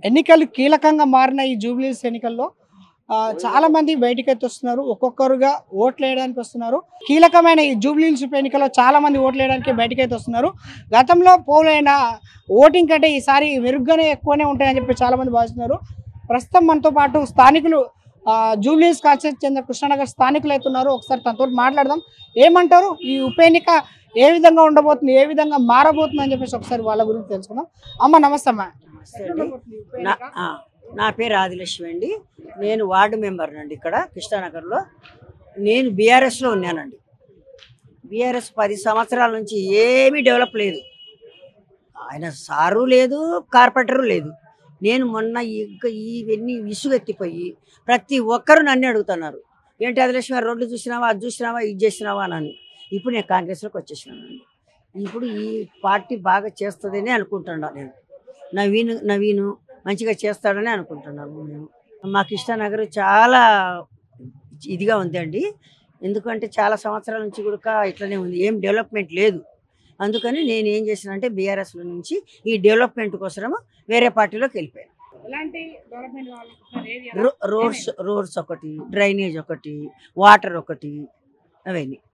ఎన్నికలు కీలకంగా మారిన ఈ జూబ్లీస్ ఎన్నికల్లో చాలా మంది బయటికి వస్తున్నారు. ఒక్కొక్కరుగా ఓట్లు వేయడానికి వస్తున్నారు. కీలకమైన ఈ జూబ్లీస్ ఉప ఎన్నికల్లో చాలా మంది ఓట్లు వేయడానికి బయటికి వస్తున్నారు. గతంలో పోలైన ఓటింగ్ కంటే ఈసారి మెరుగ్గానే ఎక్కువనే ఉంటాయని చెప్పి చాలా మంది భావిస్తున్నారు. ప్రస్తుతం మనతో పాటు స్థానికులు జూబ్లీస్ కాన్స్టిట్యూన్సీకి చెందిన కృష్ణానగర్ స్థానికులు అవుతున్నారు. ఒకసారి తనతో మాట్లాడదాం. ఏమంటారు, ఈ ఉప ఎన్నిక ఏ విధంగా ఉండబోతుంది, ఏ విధంగా మారబోతుంది అని చెప్పేసి ఒకసారి వాళ్ళ గురించి తెలుసుకుందాం. అమ్మ నమస్తే అమ్మా. నా పేరు ఆదిలక్ష్మి అండి. నేను వార్డు మెంబర్ అండి ఇక్కడ కృష్ణానగర్లో. నేను బీఆర్ఎస్లో ఉన్నానండి. బీఆర్ఎస్ 10 సంవత్సరాల నుంచి ఏమీ డెవలప్ లేదు. ఆయన సారు లేదు, కార్పొరేటరు లేదు. నేను మొన్న ఇవన్నీ విసుగెత్తిపోయి ప్రతి ఒక్కరు నన్ను అడుగుతున్నారు, ఏంటి ఆదిలక్ష్మి గారు రోడ్లు చూసినావా, అది చూసినావా, ఇది చేసినావా అని. ఇప్పుడు నేను కాంగ్రెస్లోకి వచ్చేసినానండి. ఇప్పుడు ఈ పార్టీ బాగా చేస్తుందని అనుకుంటున్నాను. నేను నవీను మంచిగా చేస్తాడని అనుకుంటున్నాము. మేము మా కృష్ణానగర్ చాలా ఇదిగా ఉందండి. ఎందుకంటే చాలా సంవత్సరాల నుంచి కూడా ఇట్లనే ఉంది, ఏం డెవలప్మెంట్ లేదు. అందుకని నేను ఏం చేశానంటే బీఆర్ఎస్లో నుంచి ఈ డెవలప్మెంట్ కోసము వేరే పార్టీలోకి వెళ్ళిపోయాను. రోడ్స్ ఒకటి, డ్రైనేజ్ ఒకటి, వాటర్ ఒకటి, అవన్నీ.